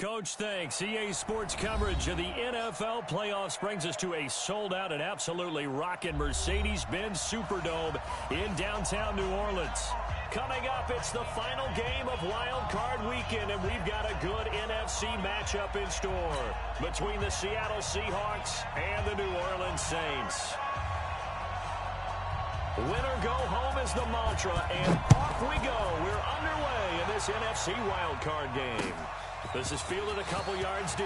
Coach, thanks. EA Sports coverage of the NFL playoffs brings us to a sold-out and absolutely rocking Mercedes-Benz Superdome in downtown New Orleans. Coming up, it's the final game of Wild Card Weekend, and we've got a good NFC matchup in store between the Seattle Seahawks and the New Orleans Saints. Winner go home is the mantra, and off we go. We're underway in this NFC Wild Card game. This is fielded a couple yards deep.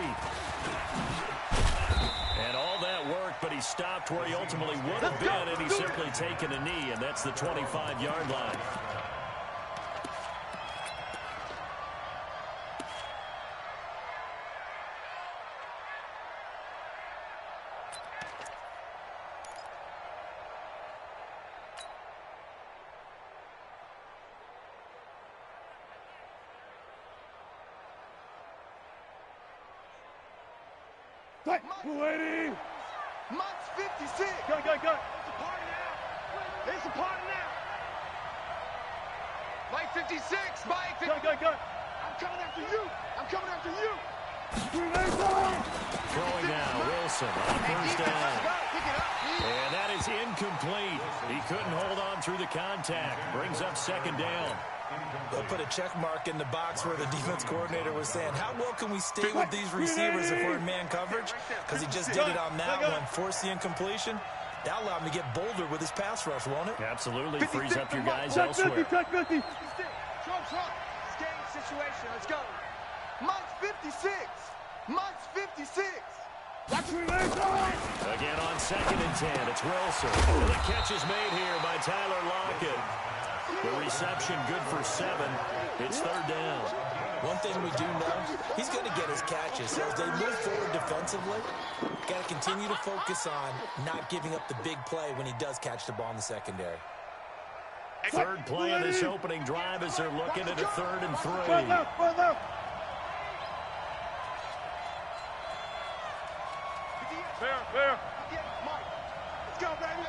And all that work, but he stopped where he ultimately would have been, and he's simply taken a knee, and that's the 25-yard line. Lady! Months 56! Go! It's a party now! It's a party now! Mike 56! Mike 56! Go! I'm coming after you! I'm coming after you! Throwing now, Wilson on first down. And that is incomplete. He couldn't hold on through the contact. Brings up second down. They'll put a check mark in the box where the defense coordinator was saying, how well can we stay with these receivers if we're in man coverage? Because he just did it on that one, forced the incompletion. That'll allow him to get bolder with his pass rush, won't it? Absolutely. Frees up your guys elsewhere. Trump. This game situation. Let's go. Months 56. Months 56. Again on 2nd and 10. It's Wilson. And the catch is made here by Tyler Lockett. The reception good for 7. It's third down. One thing we do know, he's going to get his catches. So as they move forward defensively, got to continue to focus on not giving up the big play when he does catch the ball in the secondary. Third play of this opening drive as they're looking at a 3rd and 3. Fair. Let's go, baby.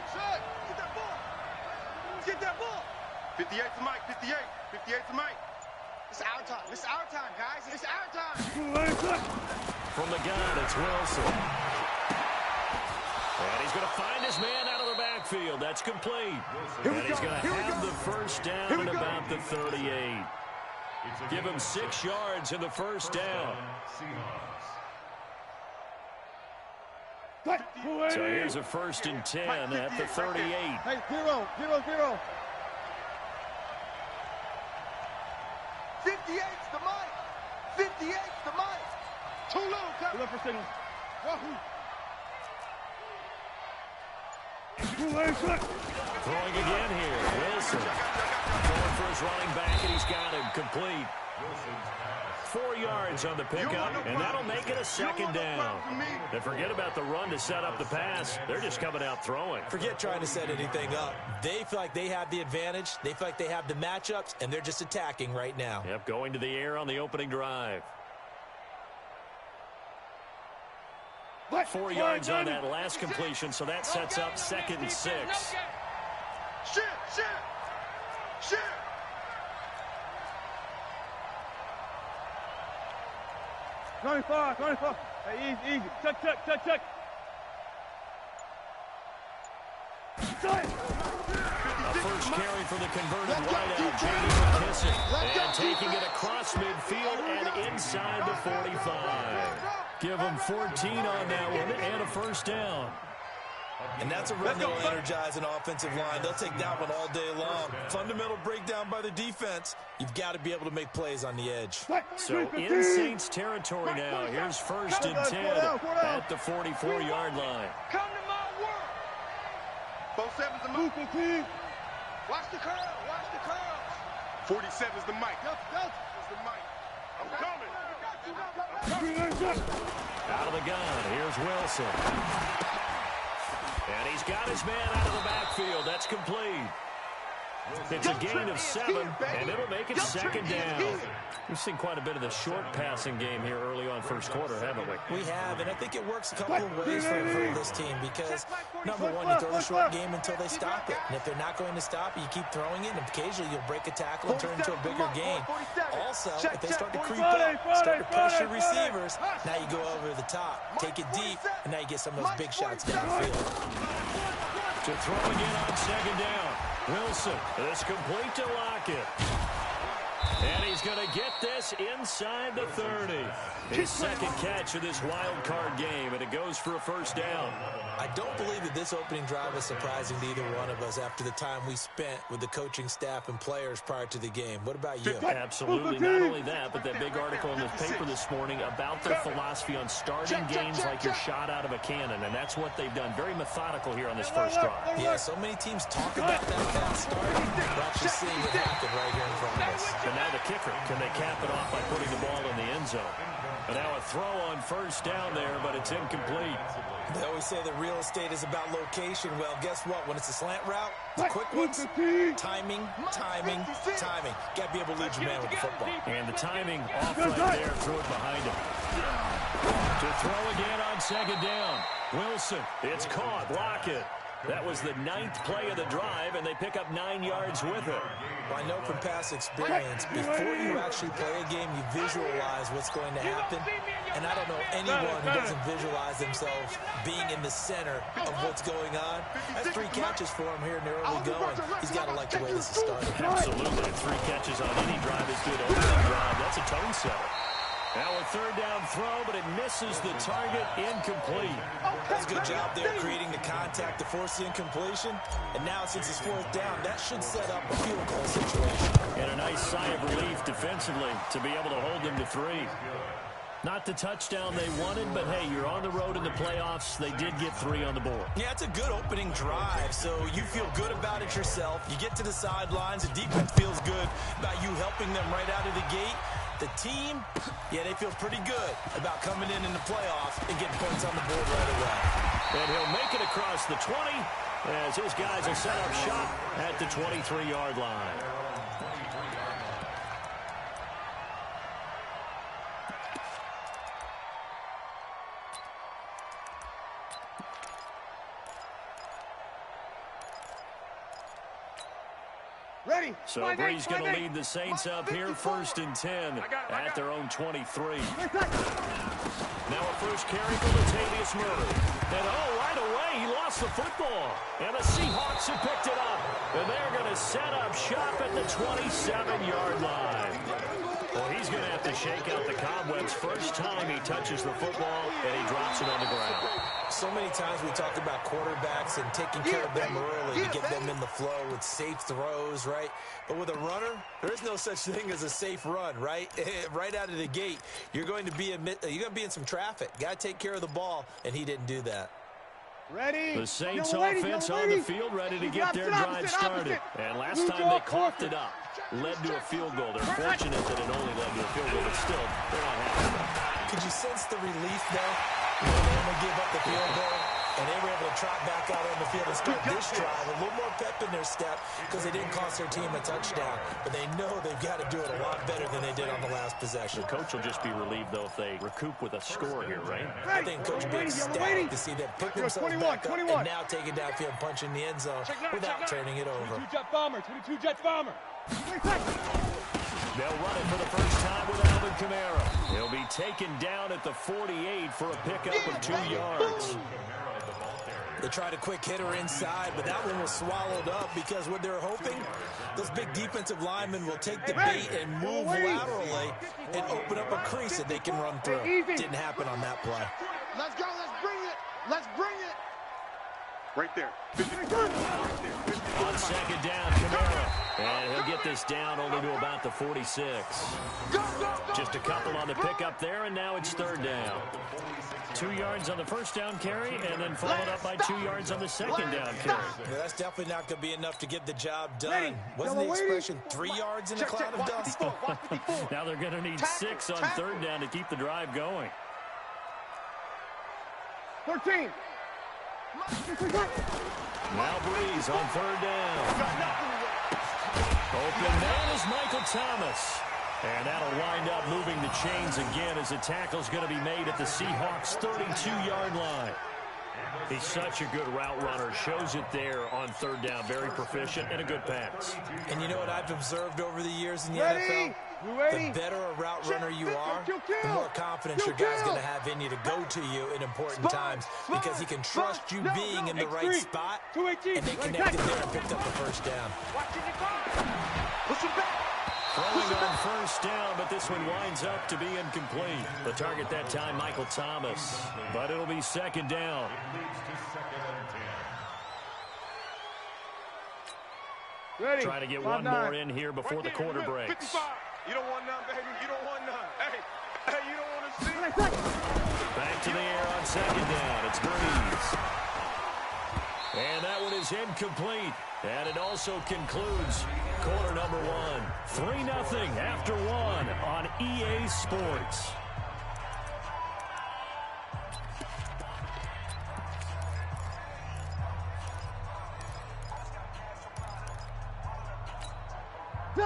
Get that ball. Get that ball. 58 to Mike. 58 to Mike. It's our time. It's our time, guys. It's our time. From the gun, it's Wilson. And he's going to find his man out of the backfield. That's complete. And he's going to have the first down at about the 38. Give him 6 yards in the first down. So here's a 1st and 10 at the 38. Hey, 0. 58's the mic. 58's the mic. Too low, Kevin. Look for signal. Throwing again here. Wilson. Going for his running back, and he's got him complete. 4 yards on the pickup, and that'll make it a 2nd down. And forget about the run to set up the pass. They're just coming out throwing. Forget trying to set anything up. They feel like they have the advantage. They feel like they have the matchups, and they're just attacking right now. Yep, going to the air on the opening drive. 4 yards on that last completion, so that sets up 2nd and 6. Shit. 25. Hey, easy. Check. A first carry for the converted wideout, J.D. McKissick. And taking it across midfield and inside the 45. Give him 14 on that one and a first down. And that's a run that will energize an offensive line. They'll take that one all day long. Fundamental breakdown by the defense. You've got to be able to make plays on the edge. So in Saints territory now. Here's 1st and 10 at the 44-yard line. Come to my world. Both 7's the move. Watch the curl. 47's the mic. It's the mic. I'm coming. Out of the gun. Here's Wilson. And he's got his man out of the backfield. That's complete. It's a gain of 7, and it'll make it second down. We've seen quite a bit of the short passing game here early on first quarter, haven't we? We have, and I think it works a couple of ways for this team because, number one, you throw the short game until they stop it. And if they're not going to stop it, you keep throwing it, and occasionally you'll break a tackle and turn into a bigger gain. Also, if they start to creep up, start to pressure receivers, now you go over the top, take it deep, and now you get some of those big shots downfield. To throw again on second down. Wilson is complete to Lockett. And he's going to get this inside the 30. His second catch of this wild card game, and it goes for a first down. I don't believe that this opening drive is surprising to either one of us after the time we spent with the coaching staff and players prior to the game. What about you? Absolutely. Not only that, but that big article in the paper this morning about their philosophy on starting games like you're shot out of a cannon, and that's what they've done. Very methodical here on this first drive. Yeah, so many teams talk about that fast start. We're actually seeing it happen right here in front of us. And now the kicker. Can they cap it off by putting the ball in the end zone? And now a throw on first down there, but it's incomplete. They always say that real estate is about location. Well, guess what? When it's a slant route, the quick ones, timing. Got to be able to lead your man with the football. And the timing off right there. Throw it behind him. To throw again on second down. Wilson. It's caught. Lockett. That was the 9th play of the drive, and they pick up 9 yards with it. Well, I know from past experience, before you actually play a game, you visualize what's going to happen. And I don't know anyone who doesn't visualize themselves being in the center of what's going on. That's 3 catches for him here in the early going. He's got to like the way this is started. Absolutely. 3 catches on any drive is good opening drive. That's a tone setter. Now a third down throw, but it misses the target. Incomplete. That's a good job there creating the contact to force the incompletion. And now since it's 4th down, that should set up a field goal situation. And a nice sigh of relief defensively to be able to hold them to 3. Not the touchdown they wanted, but hey, you're on the road in the playoffs. They did get 3 on the board. Yeah, it's a good opening drive, so you feel good about it yourself. You get to the sidelines. The defense feels good about you helping them right out of the gate. The team, yeah, they feel pretty good about coming in the playoffs and getting points on the board right away. And he'll make it across the 20 as his guys will set up shop at the 23-yard line. Ready. So Bree's going to lead the Saints up here, 1st and 10 at their own 23. Now a first carry for Latavius Murray. And right away, he lost the football. And the Seahawks have picked it up. And they're going to set up shop at the 27-yard line. Well, he's going to have to shake out the cobwebs first time he touches the football, and he drops it on the ground. So many times we talk about quarterbacks and taking care of them early to get them in the flow with safe throws, right? But with a runner, there is no such thing as a safe run, right? Right out of the gate, you're going to be in some traffic. Got to take care of the ball, and he didn't do that. Ready. The Saints offense on the field ready to get their drive started. And last time they coughed it up, led to a field goal. They're fortunate that it only led to a field goal, but still, they're not happy. Could you sense the relief, though? When they were able to give up the field goal, and they were able to trot back out on the field and start this drive. A little more pep in their step because they didn't cost their team a touchdown. But they know they've got to do it a lot better than they did on the last possession. The coach will just be relieved, though, if they recoup with a score here, right? I think Coach will be ecstatic to see them pick themselves back up and now take it downfield, punch in the end zone without turning it over. 22 Jet Bomber, 22 Jet Bomber. They'll run it for the first time with Alvin Kamara. He'll be taken down at the 48 for a pickup of 2 yards. They tried a quick hitter inside, but that one was swallowed up because what they're hoping, those big defensive linemen will take the bait and move laterally and open up a crease that they can run through. Didn't happen on that play. Let's go. Let's bring it. Let's bring it. Right there. On second down, Kamara. And he'll get this down only to about the 46. Just a couple on the pickup there, and now it's 3rd down. 2 yards on the first down carry, and then followed up by 2 yards on the second down carry. Yeah, that's definitely not going to be enough to get the job done. Wasn't the expression 3 yards in a cloud of dust? Now they're going to need 6 on 3rd down to keep the drive going. 13. Now Breeze on 3rd down. Open man is Michael Thomas. And that'll wind up moving the chains again as the tackle's going to be made at the Seahawks' 32-yard line. He's such a good route runner. Shows it there on third down. Very proficient and a good pass. And you know what I've observed over the years in the NFL? The better a route runner you are, the more confidence your guy's going to have in you to go to you in important times because he can trust you being in the right spot, and they connected there and picked up the first down. Push him back. Throwing on first down, but this one winds up to be incomplete. The target that time, Michael Thomas. But it'll be second down. Ready. Trying to get one more in here before the quarter breaks. 55. You don't want none, baby. You don't want none. Hey, you don't want to see. Back to the air on second down. It's Breeze. And that one is incomplete. And it also concludes quarter number one. 3-0 after one on EA Sports.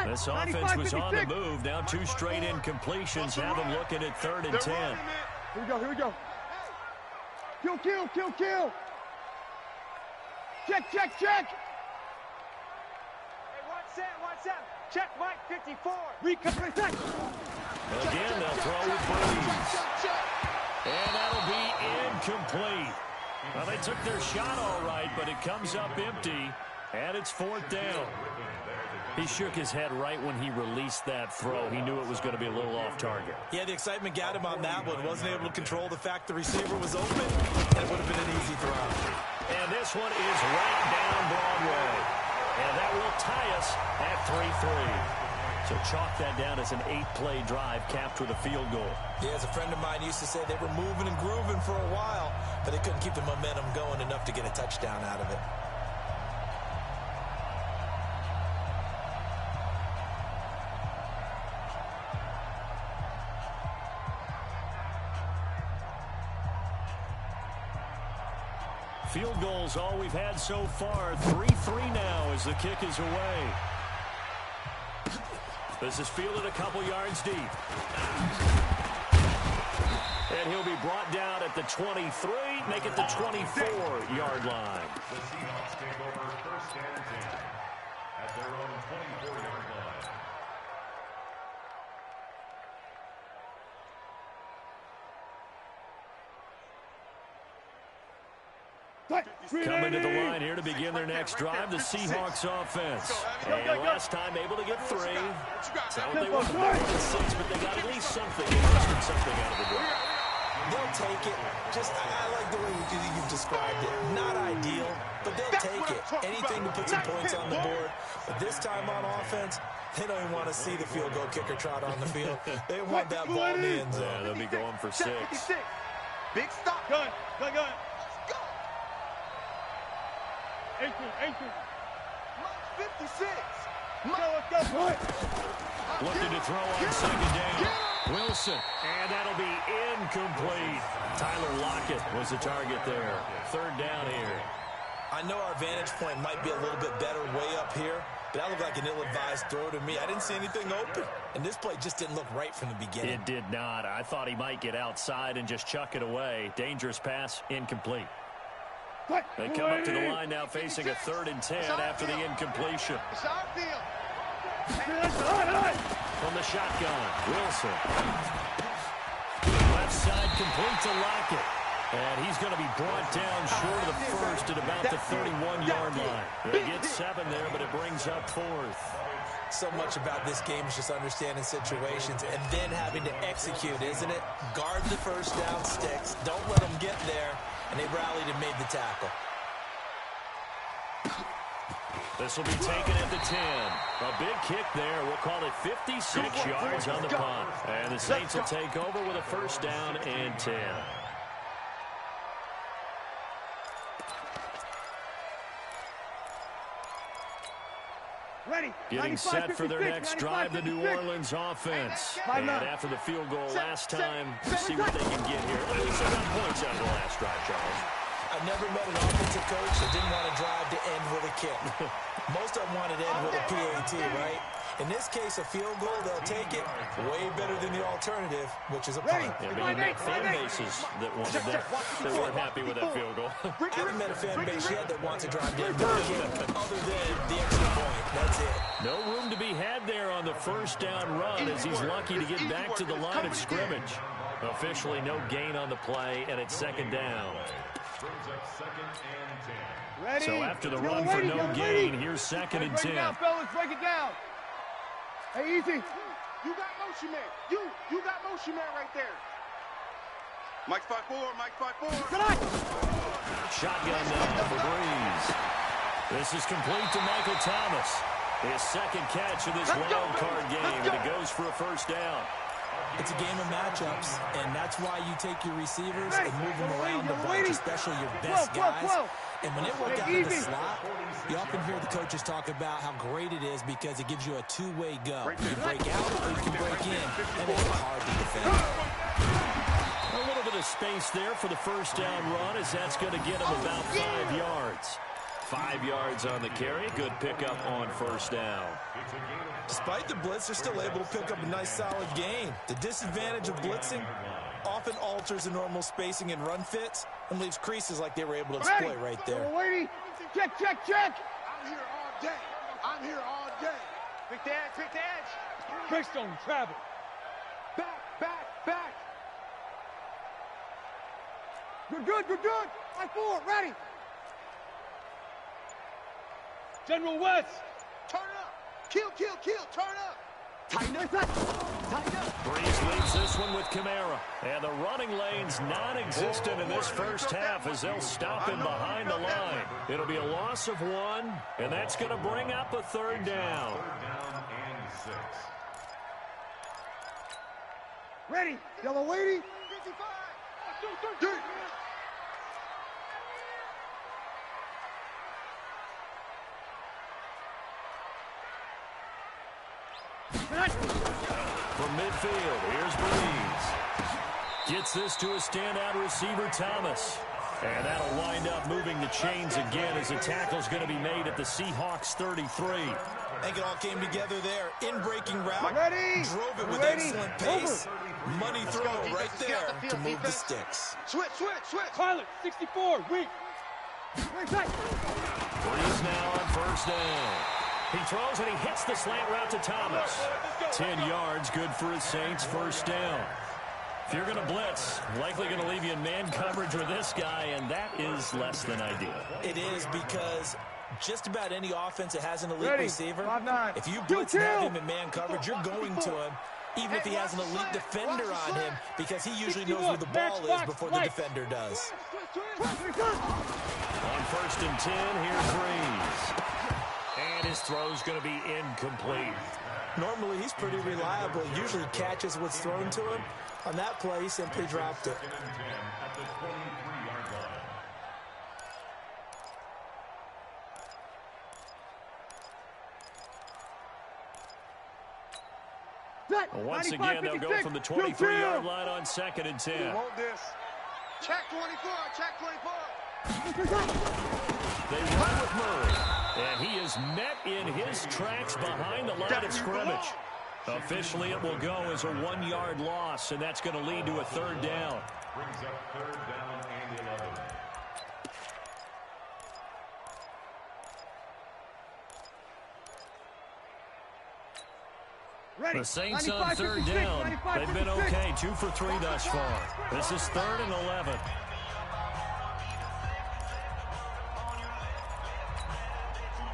This offense was on the move. Now two straight incompletions have them looking at 3rd and 10. Here we go. Kill. Check. Hey, watch that. Check, Mike, 54. Again, they'll throw with Breeze. And that'll be incomplete. Well, they took their shot all right, but it comes up empty, and it's 4th down. He shook his head right when he released that throw. He knew it was going to be a little off target. Yeah, the excitement got him on that one. Wasn't able to control the fact the receiver was open. That would have been an easy throw. And this one is right down Broadway. And that will tie us at 3-3. So chalk that down as an 8-play drive capped with a field goal. Yeah, as a friend of mine used to say, they were moving and grooving for a while, but they couldn't keep the momentum going enough to get a touchdown out of it. Field goals all we've had so far. 3-3 now as the kick is away. This is fielded a couple yards deep. And he'll be brought down at the 23, make it the 24-yard line. The Seahawks take over 1st and 10 at their own 24-yard line. Coming to the line here to begin their next drive, the Seahawks offense. And last time able to get 3. It's not what they wanted. They wanted 6, but they got at least something. They mustered something out of the drive. They'll take it. I like the way you've described it. Not ideal, but they'll take it. Anything to put some points on the board. But this time on offense, they don't even want to see the field goal kicker trot on the field. They want that ball in the end zone. Yeah, they'll be going for 6. Big stop. Gun. 18. 56. Let's go. Looking to throw on second down. Wilson, and that'll be incomplete. Tyler Lockett was the target there. 3rd down here. I know our vantage point might be a little bit better way up here, but that looked like an ill-advised throw to me. I didn't see anything open, and this play just didn't look right from the beginning. It did not. I thought he might get outside and just chuck it away. Dangerous pass, incomplete. They come up to the line now facing a 3rd and 10 after the incompletion. It's our field. From the shotgun, Wilson. Left side complete to Lockett. And he's going to be brought down short of the first at about the 31-yard line. They get 7 there, but it brings up 4th. So much about this game is just understanding situations and then having to execute, isn't it? Guard the first down sticks. Don't let them get there. And they rallied and made the tackle. This will be taken at the 10. A big kick there. We'll call it 56 yards on the punt. And the Saints will take over with a 1st down and 10. Getting set for their next drive, the New Orleans offense. And after the field goal last time, see what they can get here. At least they got points out of the last drive, Charles. I never met an offensive coach that didn't want to drive to end with a kick. Most of them wanted to end with a PAT, right? In this case, a field goal, they'll take it. Way better than the alternative, which is a punt. Yeah, but you met fan bases that wanted that weren't happy with that field goal. I haven't met a fan base yet that wants to drive to end with a kick other than the extra point. That's it. No room to be had there on the first down run as he's lucky to get back to the line of scrimmage. Officially no gain on the play, and it's second down. Ready. So after the run for no gain, here's second and 10. Break it down, fellas. Break it down. Hey, easy. You got motion man. You got motion man right there. Mike's 5'4", Mike's 5'4". Good night. Shotgun now for Breeze. This is complete to Michael Thomas. His second catch of this wild card game, and it goes for a first down. It's a game of matchups, and that's why you take your receivers and move them around the bunch, especially your best guys. And when they work out of the slot, you often hear the coaches talk about how great it is because it gives you a two-way go. You can break out or you can break in, and it's hard to defend. A little bit of space there for the first down run, as that's going to get him about 5 yards. 5 yards on the carry. Good pickup on first down. Despite the blitz, they're still able to pick up a nice solid gain. The disadvantage of blitzing often alters the normal spacing and run fits and leaves creases like they were able to exploit right there. Waiting. Check. I'm here all day. Pick the edge. Keystone travel. Back. Good. 5-4, ready. General West. Turn up. Kill. Turn up. Tighten up. Breeze leads this one with Kamara. And the running lane's non-existent in this first half as they'll stop him behind the line. It'll be a loss of 1, and that's going to bring up a third down. Ready. Yellow waiting. 55. 1, 2, 3. From midfield, here's Breeze. Gets this to a standout receiver, Thomas. And that'll wind up moving the chains again as the tackle's going to be made at the Seahawks 33. I think it all came together there. In-breaking route. Ready. Drove it with excellent pace. Money throw right there to move the sticks. Switch. Pilot, 64, weak. Breeze now on first down. He throws and he hits the slant route to Thomas. 10 yards, good for his Saints, first down. If you're going to blitz, likely going to leave you in man coverage with this guy, and that is less than ideal. It is because just about any offense that has an elite receiver, 5-9. if you blitz and have him in man coverage, you're going to him, even if he has an elite defender on him, because he usually knows where the ball is before the defender does. On first and 10, here's Breeze. And his throw's going to be incomplete. Normally, he's pretty reliable. Usually catches what's thrown to him. On that play, he simply dropped it. Well, once again, they'll go from the 23-yard line on second and 10. You want this? Check 24. They run with Murray, and he is met in his tracks behind the line of scrimmage. Officially, it will go as a 1-yard loss, and that's going to lead to a third down. Brings up third down and 11. Ready. The Saints on third down. They've been okay, 2 for 3 thus far. This is 3rd and 11.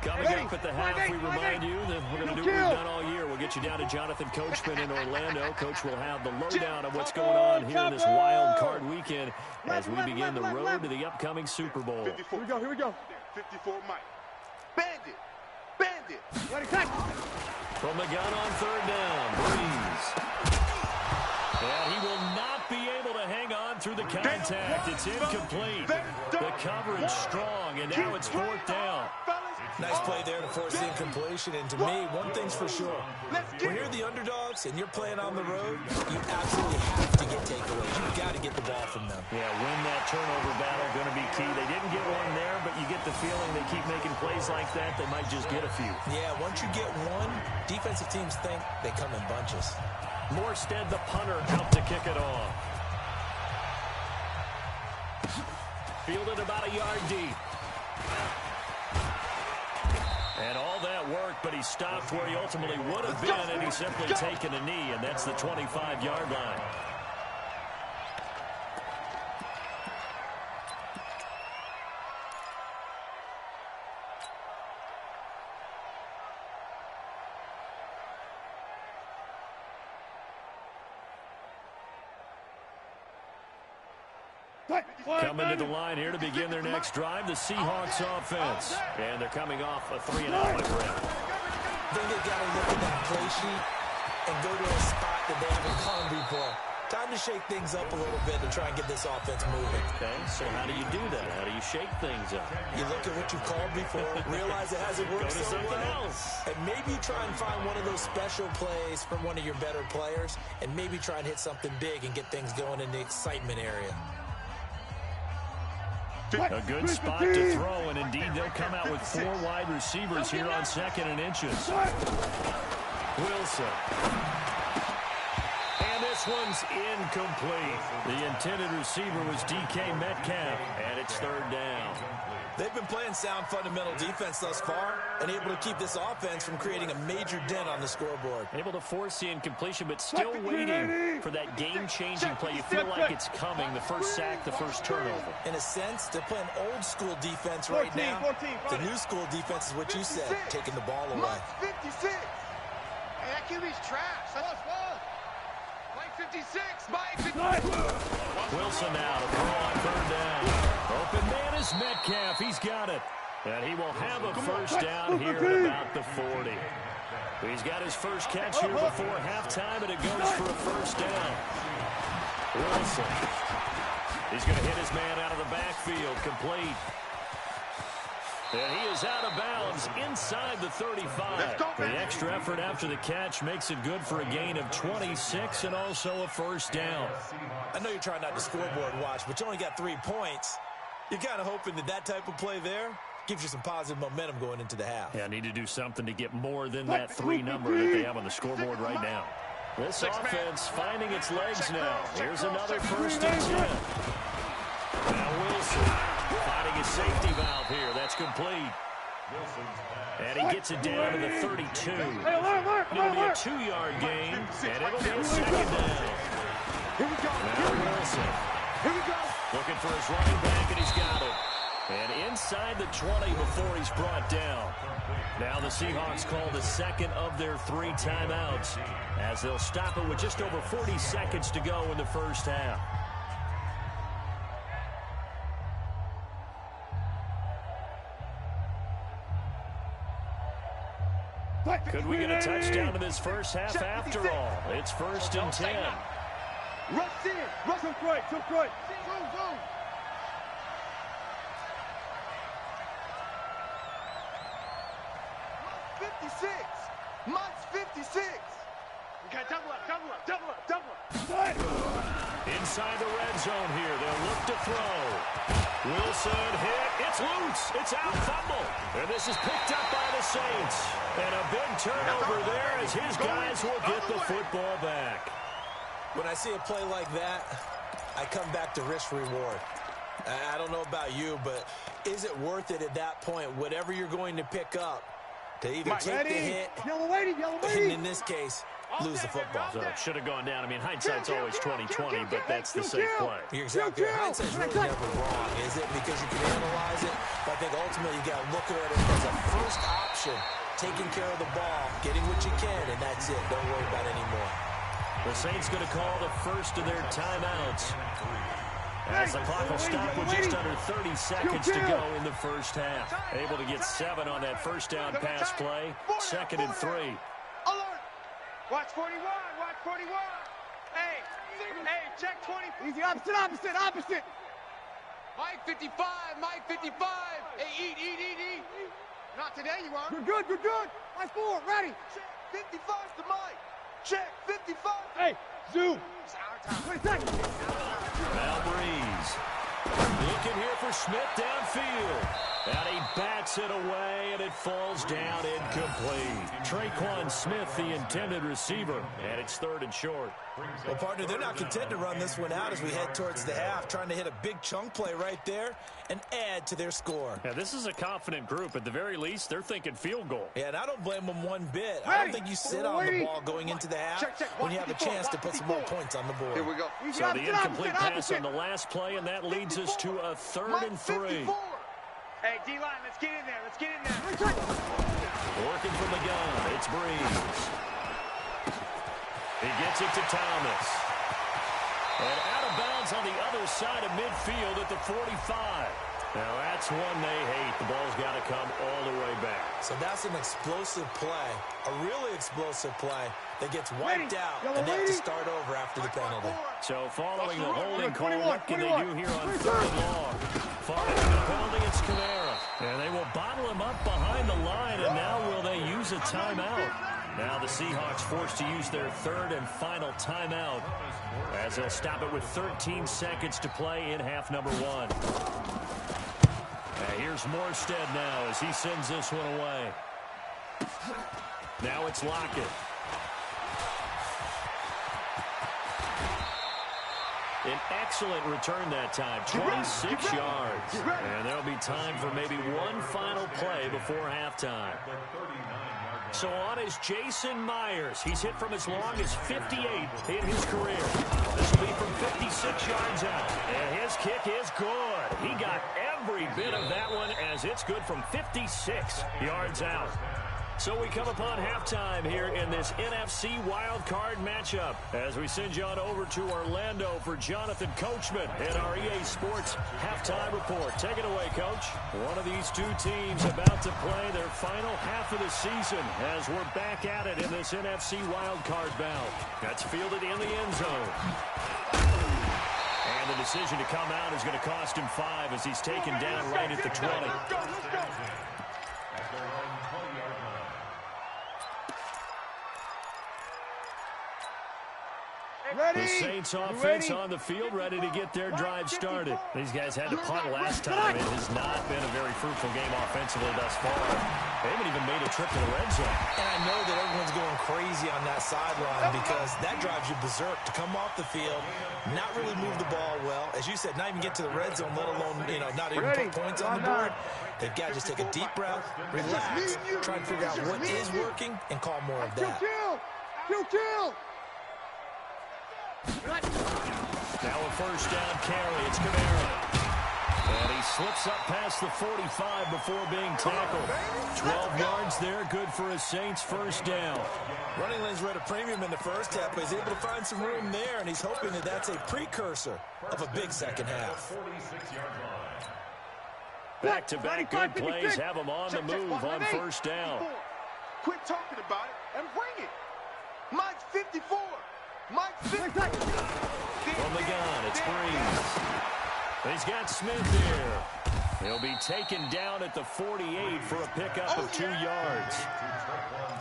Coming up at the half, we remind you that we're going to do what we've done all year. We'll get you down to Jonathan Coachman in Orlando. Coach will have the lowdown of what's going on here in this wild card weekend as we begin the road to the upcoming Super Bowl. 54. Here we go. 54, Mike. Bandit. Ready, cut. From the gun on third down, Breeze. And he will not be able to hang on through the contact. It's incomplete. The coverage strong, and now it's 4th down. Nice play there to force the incompletion. And to me, one thing's for sure. When you're the underdogs and you're playing on the road, you absolutely have to get takeaways. You've got to get get the ball from them. Yeah, win that turnover battle, going to be key. They didn't get one there, but you get the feeling they keep making plays like that, they might just get a few. Yeah, once you get one, defensive teams think they come in bunches. Morstead, the punter, out to kick it off. Fielded about a yard deep. And all that work, but he stopped where he ultimately would have been, and he's simply taken a knee, and that's the 25-yard line. Coming to the line here to begin their next drive, the Seahawks offense. And they're coming off a 3-and-out by Brett. I think they've got to look at that play sheet and go to a spot that they haven't gone before. Time to shake things up a little bit to try and get this offense moving. Okay, so how do you do that? How do you shake things up? You look at what you called before, realize it hasn't worked so well, and maybe you try and find one of those special plays from one of your better players, and maybe try and hit something big and get things going in the excitement area. A good spot to throw, and indeed they'll come out with 4 wide receivers here on 2nd and inches. Wilson. And this one's incomplete. The intended receiver was DK Metcalf, and it's 3rd down. They've been playing sound fundamental defense thus far and able to keep this offense from creating a major dent on the scoreboard. Able to force the incompletion, but still waiting for that game-changing play. You feel like it's coming, the first sack, the first turnover. In a sense, they're playing old-school defense right now. The new-school defense is what you said, taking the ball away. 56. Hey, that QB's trash. That's fun. Mike 56. Mike 56. Wilson now to throw on 3rd down. Open man is Metcalf. He's got it. And he will have a first down here at about the 40. He's got his first catch here before halftime, and it goes for a first down. Wilson. He's going to hit his man out of the backfield. Complete. And he is out of bounds inside the 35. The extra effort after the catch makes it good for a gain of 26 and also a first down. I know you're trying not to scoreboard watch, but you only got 3 points. You're kind of hoping that type of play there gives you some positive momentum going into the half. Yeah, need to do something to get more than that 3 number that they have on the scoreboard right now. This offense finding its legs now. Here's another 1st and 10. Now Wilson finding his safety valve here. That's complete. And he gets it down to the 32. It'll be a 2-yard gain, and it'll be a 2nd down. Now Wilson. Looking for his running back, and he's got it. And inside the 20 before he's brought down. Now the Seahawks call the 2nd of their 3 timeouts as they'll stop it with just over 40 seconds to go in the first half. Could we get a touchdown in this first half after all? It's 1st and 10. Rush in. Rush him quick. Zoom. 56. Mike's 56. Okay, double up. Inside the red zone here. They'll look to throw. Wilson hit. It's loose. It's out. Fumble. And this is picked up by the Saints. And a big turnover there as his guys will get the football back. When I see a play like that, I come back to risk-reward. I don't know about you, but is it worth it at that point, whatever you're going to pick up, to either take the hit, and in this case, lose the football? So it should have gone down. I mean, hindsight's always 20/20, but that's the safe play. You're exactly right. Hindsight's really never wrong, is it? Because you can analyze it, but I think ultimately you got to look at it as a first option, taking care of the ball, getting what you can, and that's it. Don't worry about any more. The Saints going to call the first of their timeouts as the clock will stop with just under 30 seconds to go in the first half. Able to get 7 on that first down pass play. 2nd and 3. Alert! Watch 41. Hey, check 20. Easy, opposite. Mike 55. Hey, eat. Not today, you are. You're good. Watch 4, ready. Check 55 to Mike. Check 55. Hey, zoom. It's our time. 20 seconds. for Smith downfield. And he bats it away, and it falls down incomplete. Traquan Smith, the intended receiver, and it's 3rd and short. Well, partner, they're not content to run this one out as we head towards the half, trying to hit a big chunk play right there and add to their score. Yeah, this is a confident group. At the very least, they're thinking field goal. Yeah, and I don't blame them one bit. I don't think you sit on the ball going into the half when you have a chance to put some more points on the board. Here we go. So the incomplete pass on the last play, and that leads us to a 3rd and 3. Hey, D-line, let's get in there. Let's get in there. Working from the gun, it's Breeze. He gets it to Thomas. And out of bounds on the other side of midfield at the 45. Now that's one they hate. The ball's got to come all the way back. So that's an explosive play, a really explosive play that gets wiped out, and they have to start over after the penalty. So following the holding call, what can they do here on 3rd and long? Following the penalty, it's Kamara. And they will bottle him up behind the line, and now will they use a timeout? Now the Seahawks forced to use their 3rd and final timeout as they'll stop it with 13 seconds to play in half number 1. Here's Morstead now as he sends this one away. Now it's Lockett. An excellent return that time, 26 yards. And there'll be time for maybe one final play before halftime. So on is Jason Myers. He's hit from as long as 58 in his career. This will be from 56 yards out. And his kick is good. He got every bit of that one as it's good from 56 yards out. So we come upon halftime here in this NFC wildcard matchup as we send you on over to Orlando for Jonathan Coachman in our EA Sports halftime report. Take it away, Coach. One of these two teams about to play their final half of the season as we're back at it in this NFC wildcard bout. That's fielded in the end zone. And the decision to come out is going to cost him 5 as he's taken down right at the 20. The Saints offense on the field, ready to get their drive started. These guys had to punt last time. It has not been a very fruitful game offensively thus far. They haven't even made a trip to the red zone. And I know that everyone's going crazy on that sideline because that drives you berserk to come off the field, not really move the ball well. As you said, not even get to the red zone, let alone, not even put points on the board. They've got to just take a deep breath, relax, try and figure out what is working, and call more of that. Kill! Now a first down carry. It's Kamara. And he slips up past the 45 before being tackled. 12 yards there. Good for a Saints first down. Running lanes were at a premium in the first half, but he's able to find some room there, and he's hoping that that's a precursor of a big second half. Back-to-back good plays have him on the move on first down. Quit talking about it and bring it. Mike's 54. Mike's 50. From the gun, it's Breeze. He's got Smith here. He'll be taken down at the 48 for a pickup of 2 yards.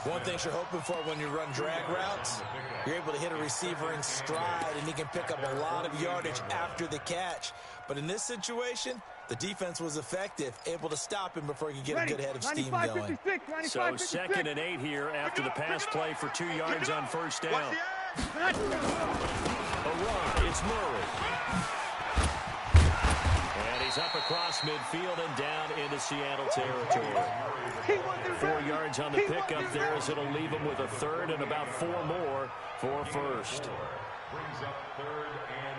One thing you're hoping for when you run drag routes, you're able to hit a receiver in stride, and he can pick up a lot of yardage after the catch. But in this situation, the defense was effective, able to stop him before he could get a good head of steam going. So 2nd and 8 here after the pass play for 2 yards on first down. A run, it's Murray. And he's up across midfield and down into Seattle territory. 4 yards on the pickup there as it'll leave him with a 3rd and about 4 more for first. Brings up 3rd and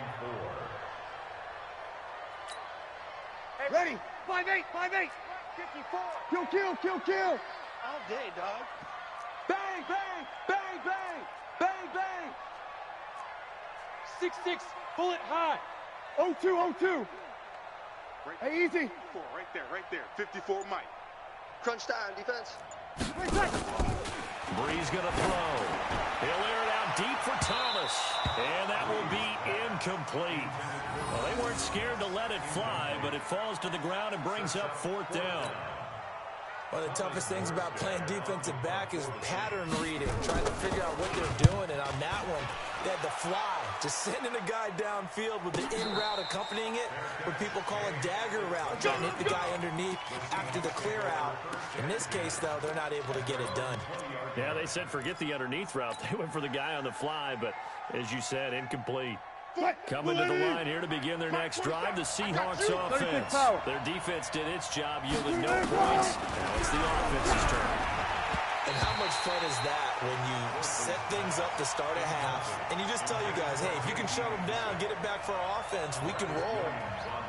4. Ready? 5-8. 54. Kill. All day, dog. Bang. 6-6, bullet high. 0-2. Hey, easy. Right there. 54 Mike. Crunch time, defense. Breeze gonna throw. He'll air it out deep for Thomas. And that will be incomplete. Well, they weren't scared to let it fly, but it falls to the ground and brings up 4th down. One of the toughest things about playing defensive back is pattern reading, trying to figure out what they're doing. And on that one, They had the fly, just sending a guy downfield with the in route accompanying it, what people call a dagger route, trying to hit the guy underneath after the clear out. In this case, though, they're not able to get it done. Yeah, they said forget the underneath route. They went for the guy on the fly, but as you said, incomplete. Coming to the line here to begin their next drive, the Seahawks offense. Their defense did its job, yielded no points. Now it's the offense's turn. And how much fun is that when you set things up to start a half, and you just tell you guys, hey, if you can shut them down, get it back for our offense, we can roll.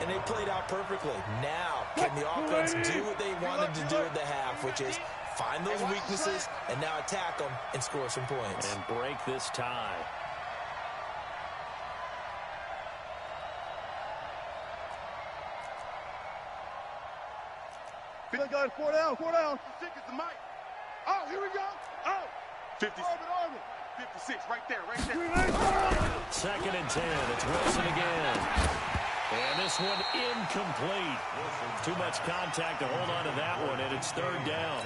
And they played out perfectly. Now, can the offense do what they wanted to do at the half, which is find those weaknesses and now attack them and score some points. And break this tie. Guys, 4 down, 4 down. 56 is the mic. Oh, here we go. Oh. 50. 56, right there, right there. Second and 10. It's Wilson again. And this one incomplete. Too much contact to hold on to that one, and it's third down.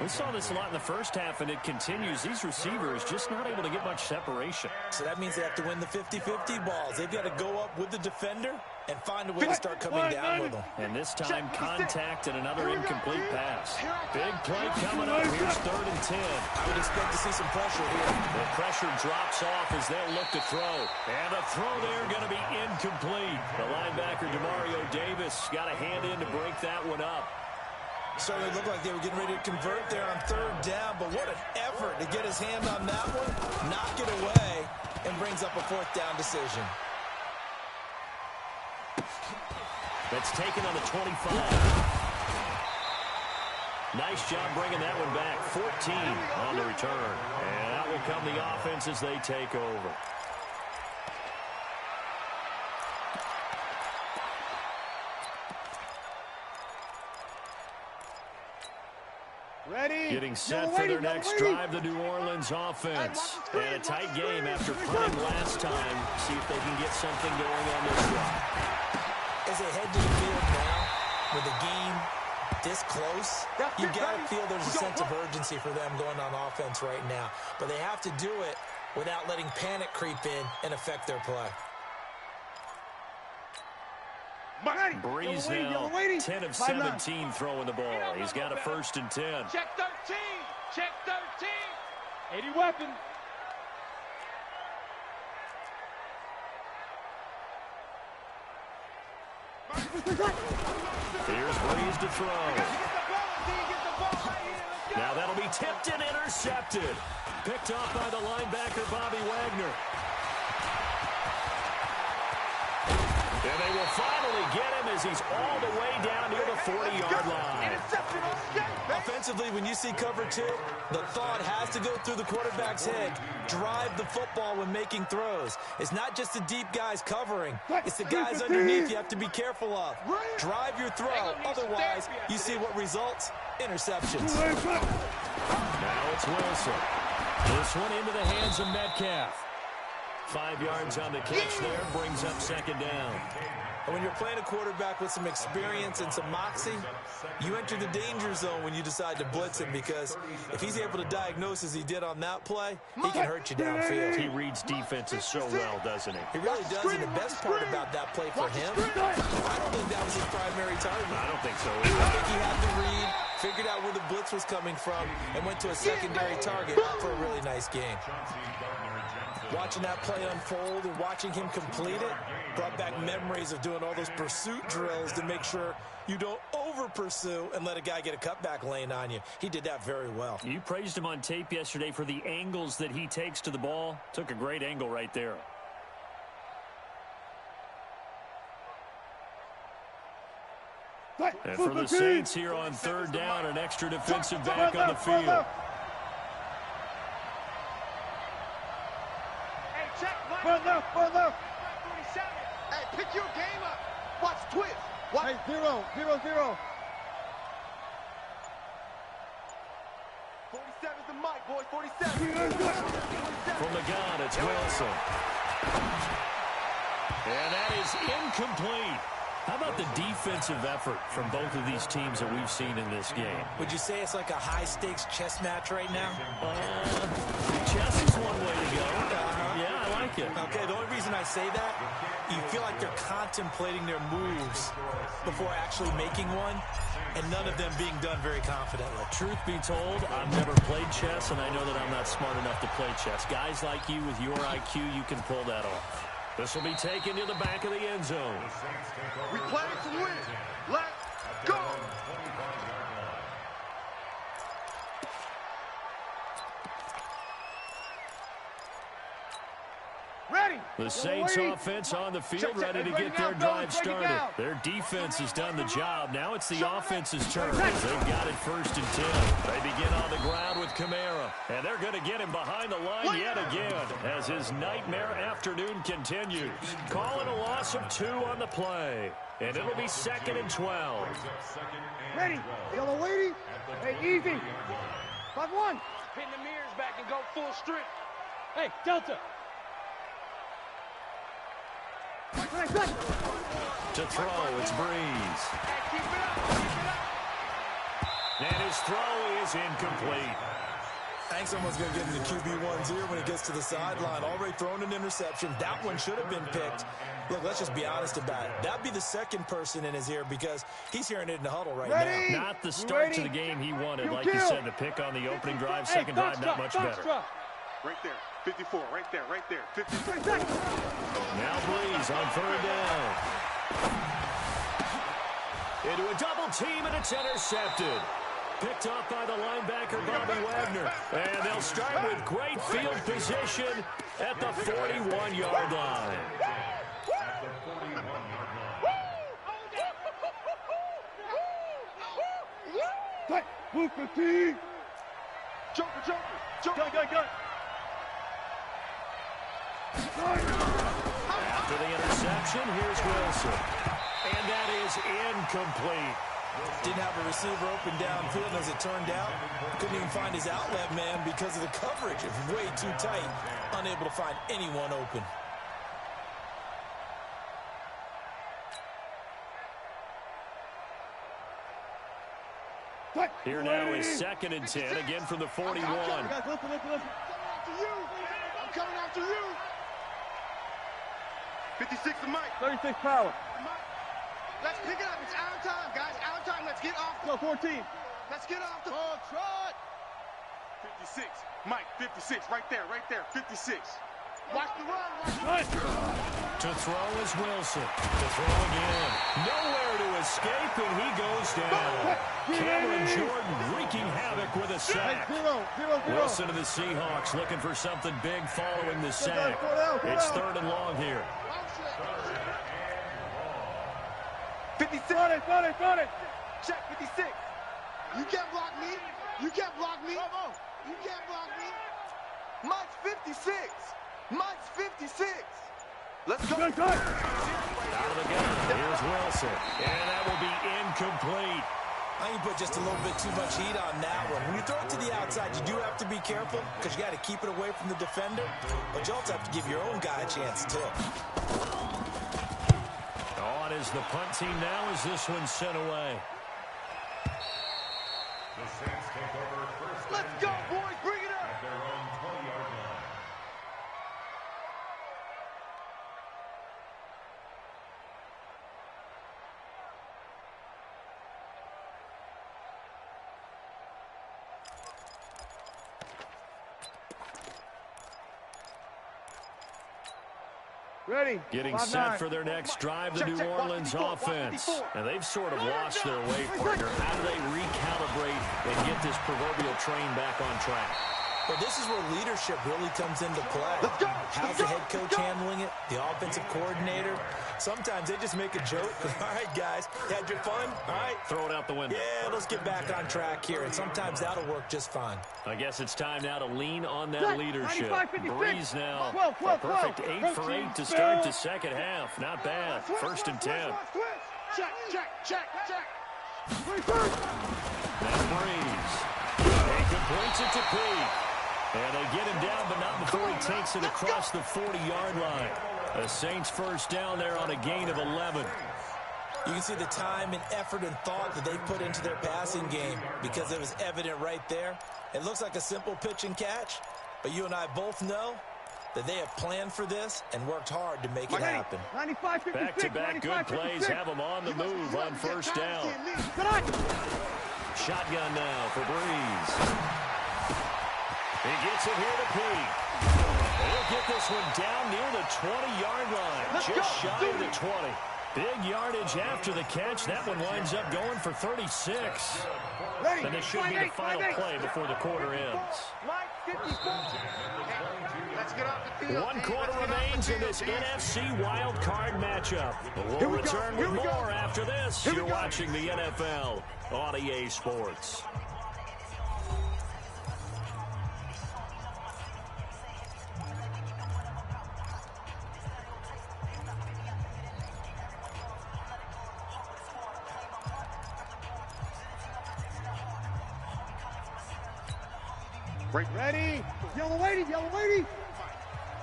We saw this a lot in the first half, and it continues. These receivers just not able to get much separation. So that means they have to win the 50-50 balls. They've got to go up with the defender and find a way to start coming down with them. And this time, contact and another incomplete pass. Big play coming up. Here's third and 10. I would expect to see some pressure here. The pressure drops off as they'll look to throw. And the throw there going to be incomplete. The linebacker, Demario Davis, got a hand in to break that one up. Certainly looked like they were getting ready to convert there on third down, but what an effort to get his hand on that one, knock it away, and brings up a fourth down decision. That's taken on the 25. Nice job bringing that one back. 14 on the return. And out will come the offense as they take over. Ready. Getting set for their next drive, the New Orleans offense. And a tight game after punting last time. See if they can get something going on this drive. As they head to the field now, with the game this close, you got to feel there's a sense of urgency for them going on offense right now. But they have to do it without letting panic creep in and affect their play. Breeze now, 10 of 17 throwing the ball. He's got a first and 10. Check 13. Check 13. 80 weapon. Here's Breeze to throw. Now that'll be tipped and intercepted. Picked off by the linebacker, Bobby Wagner. And they will finally get him as he's all the way down near the 40-yard line. Offensively, when you see cover two, the thought has to go through the quarterback's head. Drive the football when making throws. It's not just the deep guys covering. It's the guys underneath you have to be careful of. Drive your throw. Otherwise, you see what results? Interceptions. Now it's Wilson. This one into the hands of Metcalf. 5 yards on the catch there, brings up second down. And when you're playing a quarterback with some experience and some moxie, you enter the danger zone when you decide to blitz him, because if he's able to diagnose as he did on that play, he can hurt you downfield. He reads defenses so well, doesn't he? He really does, and the best part about that play for him, I don't think that was his primary target. I don't think so I either. think he had to read, figured out where the blitz was coming from, and went to a secondary target for a really nice game. Watching that play unfold and watching him complete it brought back memories of doing all those pursuit drills to make sure you don't over-pursue and let a guy get a cutback lane on you. He did that very well. You praised him on tape yesterday for the angles that he takes to the ball. Took a great angle right there. And for the Saints here on third down, an extra defensive back on the field. Further. Hey, pick your game up. Watch twist. Watch. Hey, 0, 0, 0. 47's the mic, boys. 47. From the gun, it's Wilson. And that is incomplete. How about the defensive effort from both of these teams that we've seen in this game? Would you say it's like a high-stakes chess match right now? Chess is one way to go. Yeah, I like it. Okay, the only reason I say that, you feel like they're contemplating their moves before actually making one, and none of them being done very confidently. Truth be told, I've never played chess, and I know that I'm not smart enough to play chess. Guys like you with your IQ, you can pull that off. This will be taken to the back of the end zone. We play to win. Let's go. Ready. The Saints offense on the field, ready to get their drive started. Their defense has done the job. Now it's the offense's turn. They've got it 1st and 10. They begin on the ground with Kamara. And they're going to get him behind the line yet again as his nightmare afternoon continues. Calling a loss of 2 on the play. And it'll be 2nd and 12. Ready. Yellow lady. Hey, easy. 5-1. Pin the mirrors back and go full strip. Hey, Delta. To throw, it's Breeze. Keep it up. And his throw is incomplete. I think someone's going to get into QB1's ear when he gets to the sideline. Already thrown an interception. That one should have been picked. Look, let's just be honest about it. That'd be the second person in his ear because he's hearing it in the huddle right now. Not the start to the game he wanted. Like you said, the pick on the opening drive, second drive, not much better. Right there. 54. Right there. Right there. 54. Now Breeze on 3rd down. Into a double team, and it's intercepted. Picked off by the linebacker, Bobby Wagner. And they'll start with great field position at the 41-yard line. Move 15. Joker. Go. After the interception, here's Wilson. And that is incomplete. Didn't have a receiver open downfield, as it turned out. Couldn't even find his outlet man because of the coverage. It was way too tight. Unable to find anyone open. Here now is 2nd and 10, again from the 41. I'm coming after you. 56 to Mike. 36 power. Let's pick it up. It's our time, guys. Our time. Let's get off. Go 14. Let's get off the trot. 56. Mike, 56. Right there. 56. Watch the run. To throw is Wilson. To throw again. Nowhere to escape, and he goes down. Cameron Jordan wreaking havoc with a sack. Wilson and the Seahawks looking for something big following the sack. It's 3rd and long here. 56. Got it. Check 56. You can't block me. You can't block me. Mike's 56. Mike's 56. Let's go. Out of the gun. Here's Wilson. And that will be incomplete. I think you put just a little bit too much heat on that one. When you throw it to the outside, you do have to be careful because you got to keep it away from the defender. But you also have to give your own guy a chance, too. On is the punt team now as this one's sent away. The Saints take over 1st. Let's go, boys. Bring it up. At their own 20-yard line. Ready. Getting 5-9. set for their next drive, the New Orleans offense. And they've sort of lost their way, partner. How do they recalibrate and get this proverbial train back on track? Well, this is where leadership really comes into play. How's the head coach handling it? The offensive coordinator? Sometimes they just make a joke. All right, guys, you had your fun? All right. Throw it out the window. Yeah, let's get back on track here. And sometimes that'll work just fine. I guess it's time now to lean on that leadership. 95-56. Breeze now. 12, A perfect 8 for 8 to start the second half. Not bad. 1st and 10. Check. Now Breeze. He completes it to Pete. And they get him down, but not before he takes it across the 40-yard line. The Saints first down there on a gain of 11. You can see the time and effort and thought that they put into their passing game because it was evident right there. It looks like a simple pitch and catch, but you and I both know that they have planned for this and worked hard to make it happen. 95, 56, Back-to-back good plays have them on the move on first down. Shotgun now for Breeze. He gets it here to Pete. He'll get this one down near the 20-yard line, just shy of the 20. Big yardage after the catch. That one winds up going for 36. And this should be the final play before the quarter ends. One quarter remains in this NFC wildcard matchup. We'll return with more after this. You're watching the NFL on EA Sports. Ready? Yellow lady, yellow lady.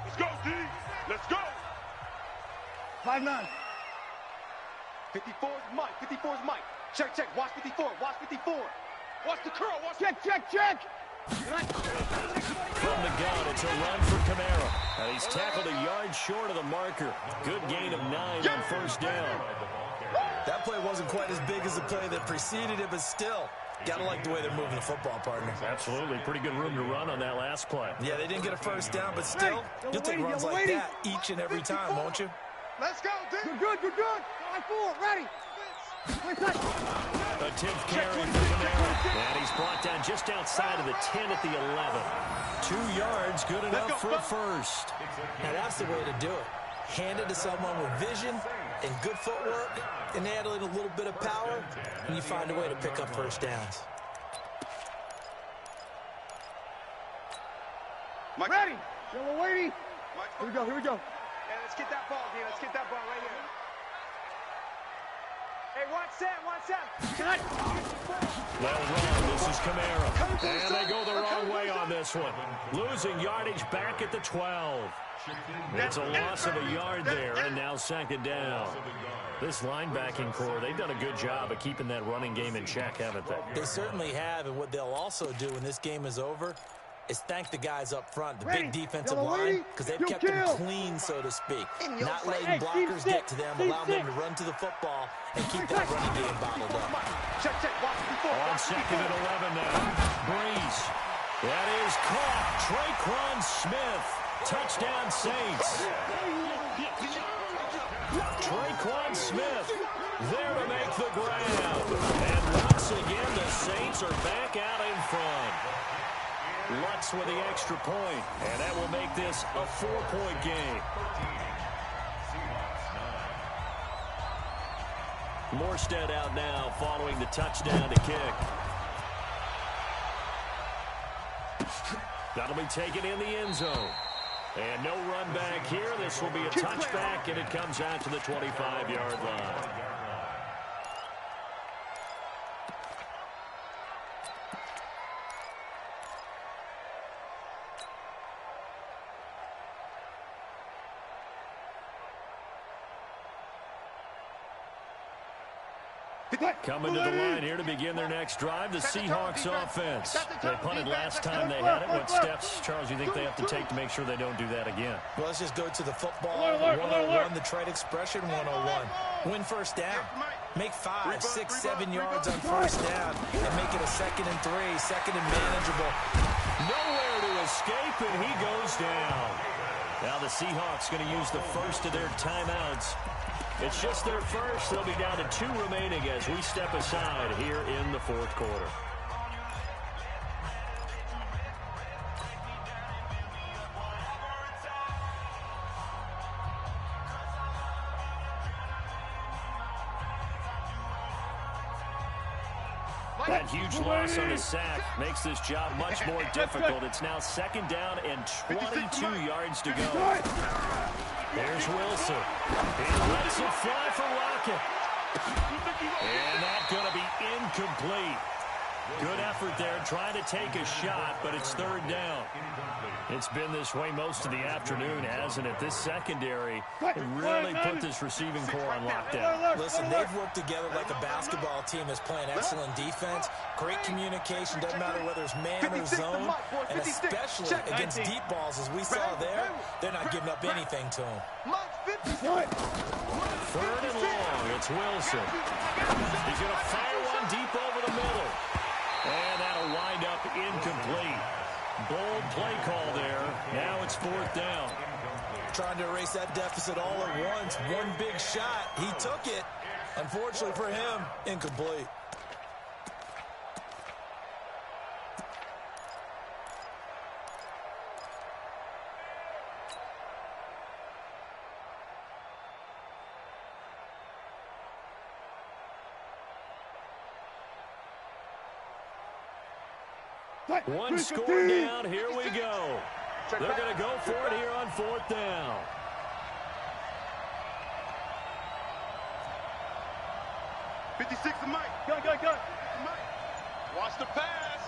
Let's go, D. Let's go. 5-9. 54 is Mike. 54 is Mike. Check, check. Watch 54. Watch 54. Watch the curl. Watch. Check, check, check. From the gun, it's a run for Camara. And he's tackled a yard short of the marker. Good gain of 9 on first down. That play wasn't quite as big as the play that preceded it, but still, got to like the way they're moving the football, partner. Absolutely. Pretty good room to run on that last play. Yeah, they didn't get a first down, but still, you'll take runs like that each and every time, won't you? Let's go, D. You're good, you're good. 5-4, ready. A 10th carry for Camara. And he's brought down just outside of the 10 at the 11. 2 yards, good enough for a first. Now, that's the way to do it. Hand it to someone with vision and good footwork, and add a little bit of power, and you find a way to pick up first downs. Mike. Ready. Yellow lady. Here we go, here we go. Hey, let's get that ball, D. Let's get that ball right here. Hey, watch Sam. Well run. This is Camara. And they go the wrong way on this one. Losing yardage back at the 12. It's a loss of a yard there, and now second down. This linebacking core, they've done a good job of keeping that running game in check, haven't they? They certainly have, and what they'll also do when this game is over is thank the guys up front, the big defensive line, because they've kept them clean, so to speak. Not letting blockers get to them, allowing them to run to the football and keep that running game bottled up. Check, check. Watch before. On second and 11 now. Breeze. That is caught. Traquan Smith. Touchdown, Saints. Traquan Smith there to make the grab. And once again, the Saints are back out in front. Lutz with the extra point, and that will make this a 4-point game. Morstead out now following the touchdown to kick. That'll be taken in the end zone. And no run back here. This will be a touchback, and it comes out to the 25-yard line. Coming to the line here to begin their next drive, the Seahawks offense. They punted last time they had it. What steps, Charles, you think they have to take to make sure they don't do that again? Well, let's just go to the football 101, the trade expression 101. Win first down. Make 5, 6, 7 yards on first down and make it a 2nd and 3, second and manageable. Nowhere to escape, and he goes down. Now the Seahawks going to use the first of their timeouts. It's just their first. They'll be down to 2 remaining as we step aside here in the 4th quarter. That huge loss on the sack makes this job much more difficult. It's now 2nd down and 22 yards to go. There's Wilson. He lets it fly for Rocket. And that's going to be incomplete. Good effort there, trying to take a shot, but it's third down. It's been this way most of the afternoon, hasn't it? This secondary really put this receiving core on lockdown. Listen, they've worked together like a basketball team that's playing excellent defense. Great communication, doesn't matter whether it's man or zone, and especially against deep balls, as we saw there, they're not giving up anything to them. Third and long, it's Wilson. He's going to fire one deep over the middle. And that'll wind up incomplete. Bold play call there. Now it's fourth down. Trying to erase that deficit all at once. One big shot. He took it. Unfortunately for him, incomplete. One score down, here we go. They're going to go for it here on fourth down. '56 to Mike. Go. Watch the pass.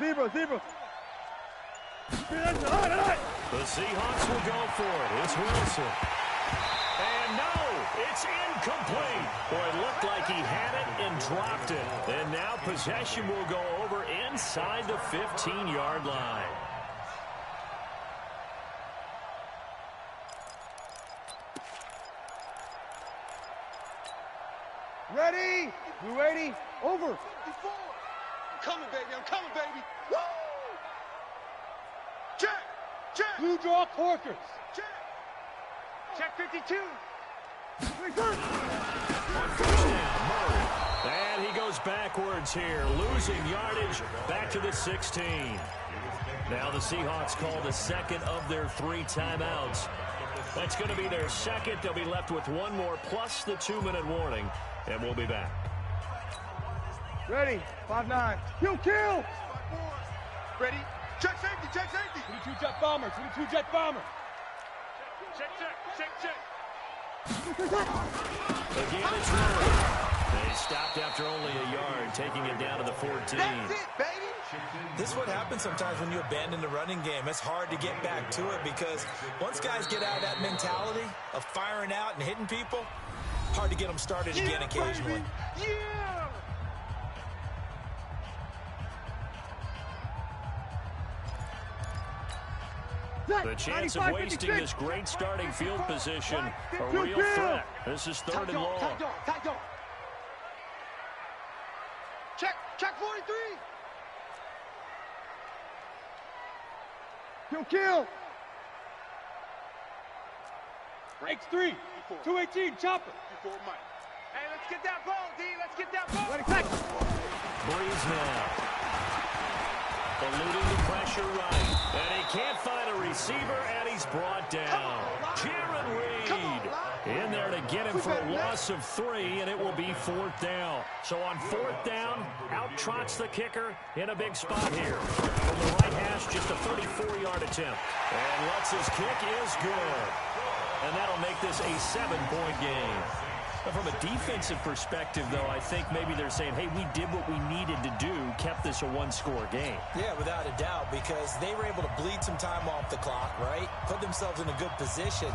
Zebra. The Seahawks will go for it. It's Wilson. And no, it's incomplete. Boy, it looked like he had it and dropped it. And now possession will go over inside the 15-yard line. Ready? 280. Over. 54. I'm coming, baby. Woo! Check. Blue draw Corkers. Check 52. On first down, Murray. And he goes backwards here, losing yardage back to the 16. Now the Seahawks call the second of their 3 timeouts. That's going to be their second. They'll be left with one more plus the 2-minute warning, and we'll be back. Ready? 5-9. Kill. Ready? Check safety. 22 jet bomber. Check. Again, it's Murray. They stopped after only a yard, taking it down to the 14. That's it, baby. This is what happens sometimes when you abandon the running game. It's hard to get back to it because once guys get out of that mentality of firing out and hitting people, hard to get them started again occasionally. Yeah. The chance of wasting this great starting field position, a real threat. This is third and long. Tight dog. Check 43. Kill. Breaks 3. 218. Chopper. Before Mike. Hey, let's get that ball, D. Let's get that ball. Ready, back. Breeze now. Eluding the pressure right. And he can't find a receiver, and he's brought down. Jaron Reed in there to get him for a loss of 3, and it will be fourth down. So on fourth down, out trots the kicker in a big spot here. From the right hash, just a 34-yard attempt. And Lutz's kick is good. And that'll make this a 7-point game. But from a defensive perspective, though, I think maybe they're saying, hey, we did what we needed to do, kept this a one-score game. Yeah, without a doubt, because they were able to bleed some time off the clock, right? Put themselves in a good position,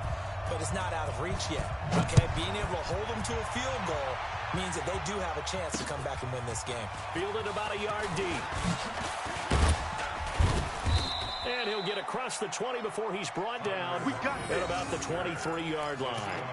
but it's not out of reach yet, okay? Being able to hold them to a field goal means that they do have a chance to come back and win this game. Fielded about a yard deep. And he'll get across the 20 before he's brought down at about the 23-yard line.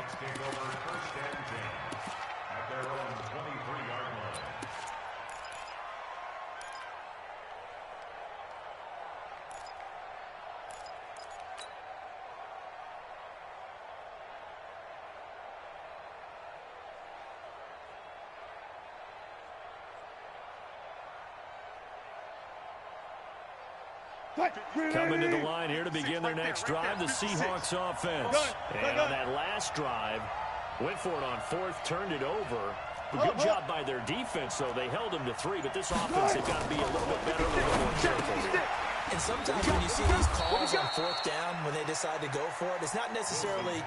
Coming to the line here to begin their next drive, the Seahawks offense. And on that last drive, went for it on fourth, turned it over. Good job by their defense, though. They held them to 3, but this offense, they've got to be a little bit better, a little more careful. And sometimes when you see these calls on fourth down, when they decide to go for it, it's not necessarily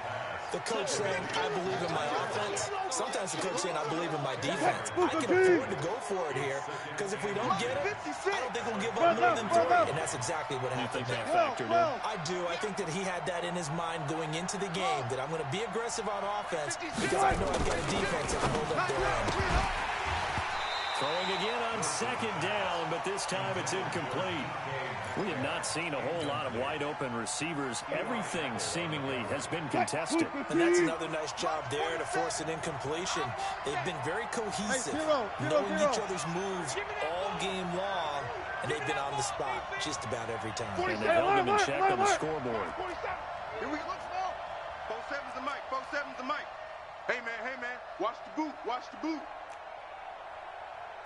the coach saying, I believe in my offense. Sometimes the coach saying, I believe in my defense. I can afford to go for it here, because if we don't get it, I don't think we'll give up more than 3. And that's exactly what happened there. I do. I think that he had that in his mind going into the game, that I'm going to be aggressive on offense because I know I've got a defense that can hold up their end. Throwing again on second down, but this time it's incomplete. We have not seen a whole lot of wide-open receivers. Everything seemingly has been contested. And that's another nice job there to force an incompletion. They've been very cohesive, knowing each other's moves all game long, and they've been on the spot just about every time. And they've held them in check on the scoreboard. Here we go, small. 4-7's the mic, 4-7's the mic. Hey, man, watch the boot, watch the boot.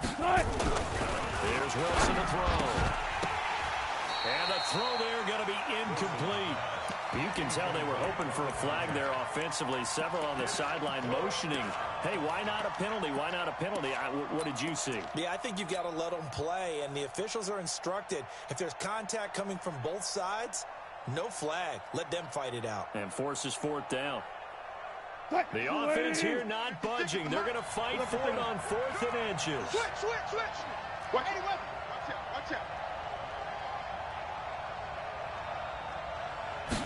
There's Wilson to throw. And the throw there going to be incomplete. You can tell they were hoping for a flag there offensively. Several on the sideline motioning. Hey, why not a penalty? Why not a penalty? What did you see? Yeah, I think you've got to let them play, and the officials are instructed. If there's contact coming from both sides, no flag. Let them fight it out. And forces fourth down. The offense here not budging. They're going to fight for it on 4th and inches. Switch. Watch out.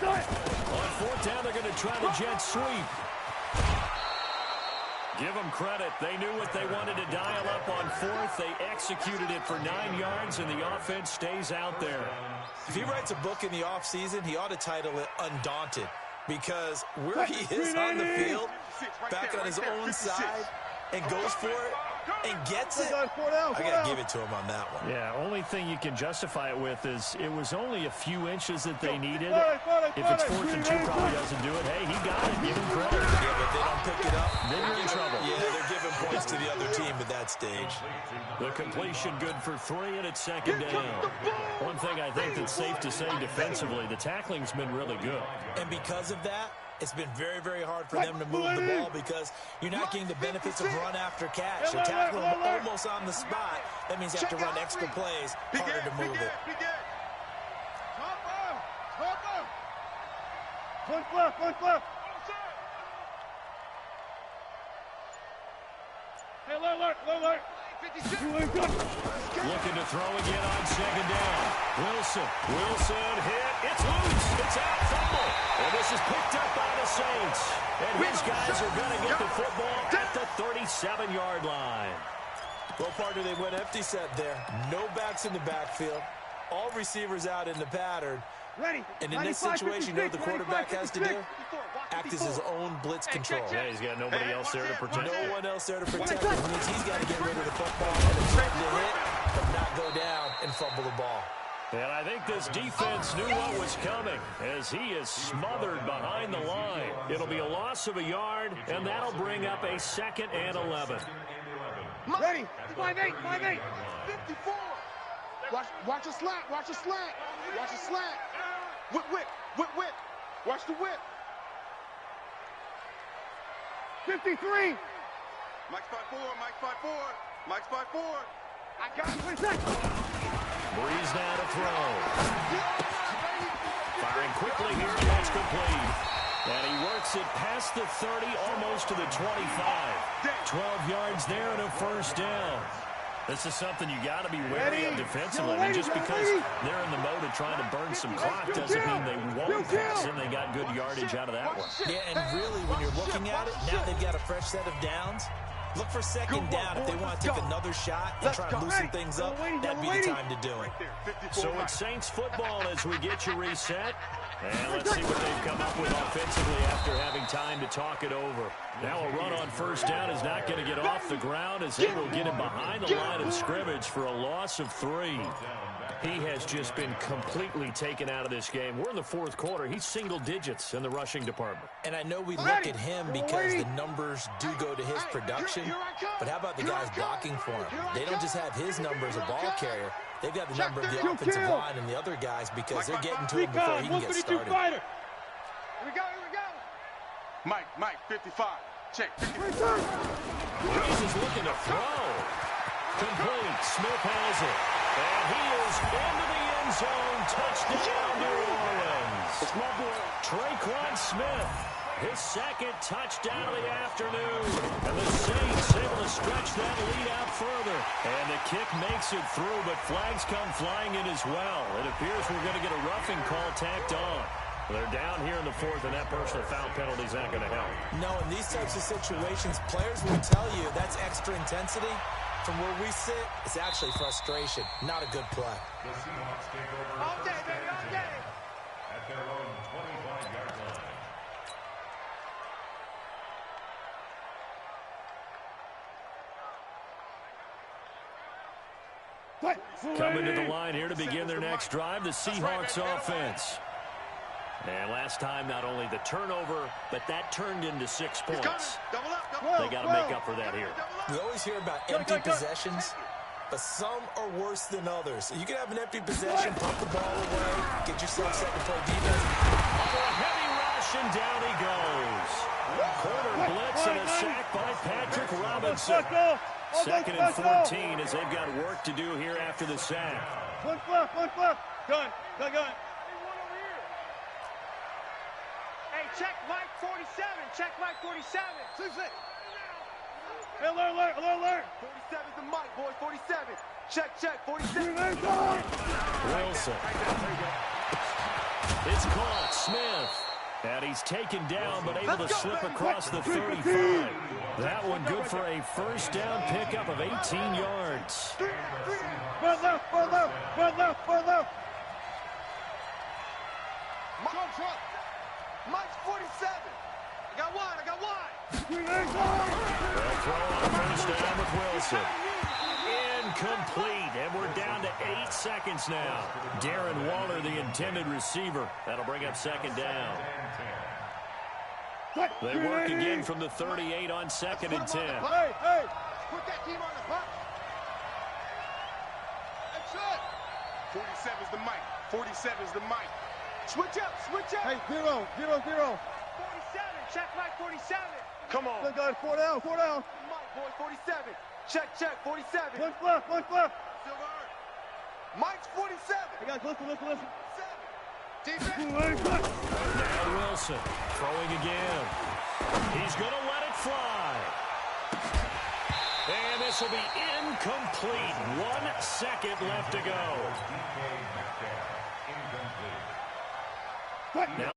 On 4th down, they're going to try the jet sweep. Give them credit. They knew what they wanted to dial up on 4th. They executed it for 9 yards, and the offense stays out there. If he writes a book in the offseason, he ought to title it Undaunted. Because where he is on the field, back on his own side, and goes for it, and gets it, I got to give it to him on that one. Yeah, only thing you can justify it with is it was only a few inches that they needed. If it's 4th and 2, probably doesn't do it. Hey, he got it. Give him credit. Yeah, but they don't pick it up. Then you're in trouble. Yeah, they're giving points to the other team at that stage. The completion good for 3, and it's second down. One thing I think that's safe to say defensively, the tackling's been really good. And because of that, it's been very, very hard for them to move the ball because you're not getting the benefits of run after catch. You're tackling them almost on the spot. That means you have to run extra plays, harder to move it. One Hey, alert. Looking to throw again on second down. Wilson hit. It's loose. It's out. Fumble. And this is picked up by the Saints. And his guys are going to get the football at the 37-yard line. Well, partner, they went empty set there. No backs in the backfield. All receivers out in the pattern. And in this situation, you know what the quarterback has to do? Act as his own blitz control. Yeah, he's got nobody else there to protect. No one else there to protect him. Which means he's got to get rid of the football and attempt to hit, but not go down and fumble the ball. And I think this defense knew what was coming as he is smothered behind the line. It'll be a loss of a yard, and that'll bring up a 2nd and 11. Ready. 5-8. 54. Watch a slant. Watch a slant. Whip. Watch the whip. 53. Mike's 5-4. I got it. Breeze now to throw. Firing quickly here, and that's complete. And he works it past the 30, almost to the 25. 12 yards there and a first down. This is something you got to be wary of defensively. I mean, just because they're in the mode of trying to burn some clock doesn't mean they won't pass, and they got good yardage out of that one. Yeah, and really, when you're looking at it, now they've got a fresh set of downs. Look for second down if they want to take another shot and try to loosen things up. That'd be the time to do it. So it's Saints football as we get you reset. And let's see what they've come up with offensively after having time to talk it over. Now a run on first down is not going to get off the ground as they will get him behind the line of scrimmage for a loss of 3. He has just been completely taken out of this game. We're in the 4th quarter. He's single digits in the rushing department. And I know we look at him because the numbers do go to his production, but how about the guys blocking for him? They don't just have his number as a ball carrier. They've got the number of the offensive line and the other guys because they're getting to him before he can get started. Here we go. Mike, 55. Check. Breeze is looking to throw. Complete. Smith has it. And he is into the end zone. Touchdown, New Orleans. It's my boy. Traquan Smith, his second touchdown of the afternoon. And the Saints able to stretch that lead out further. And the kick makes it through, but flags come flying in as well. It appears we're going to get a roughing call tacked on. They're down here in the fourth, and that personal foul penalty is not going to help. No, in these types of situations, players will tell you that's extra intensity. From where we sit, it's actually frustration. Not a good play. The Seahawks take over All day, baby, all day. at their own 25-yard line. Coming to the line here to begin their next drive, the Seahawks offense. And last time, not only the turnover, but that turned into 6 points. Double up, double up. They got to make up for that here. We always hear about empty possessions, but some are worse than others. You can have an empty possession, put the ball away, get yourself set to play defense. For a heavy rush, and down he goes. Corner blitz and a sack by Patrick Robinson. Second and 14 as they've got work to do here after the sack. One flip. Gun. Hey, check Mike 47. Check Mike 47. Hey, alert. 47's the Mike, boy. 47. Check, 47. Wilson. It's caught. Smith. And he's taken down, but able to slip across the 35. That one good for a first down pickup of 18 yards. Run left. Mike's 47. I got one. They'll throw on first down with Wilson. Incomplete, and we're down to 8 seconds now. Darren Waller, the intended receiver. That'll bring up second down. They work again from the 38 on second and 10. Hey. Put that team on the punch. That's it. 47's the Mike. 47's the Mike. Switch up. Hey, 0. 47. Check Mike 47. Come on. Good guys, 4 down. Mike, boy, 47. Check, 47. One flip. Silver. Mike's 47. I got listen. Defense. Now Wilson throwing again. He's going to let it fly. And this will be incomplete. 1 second left to go. Now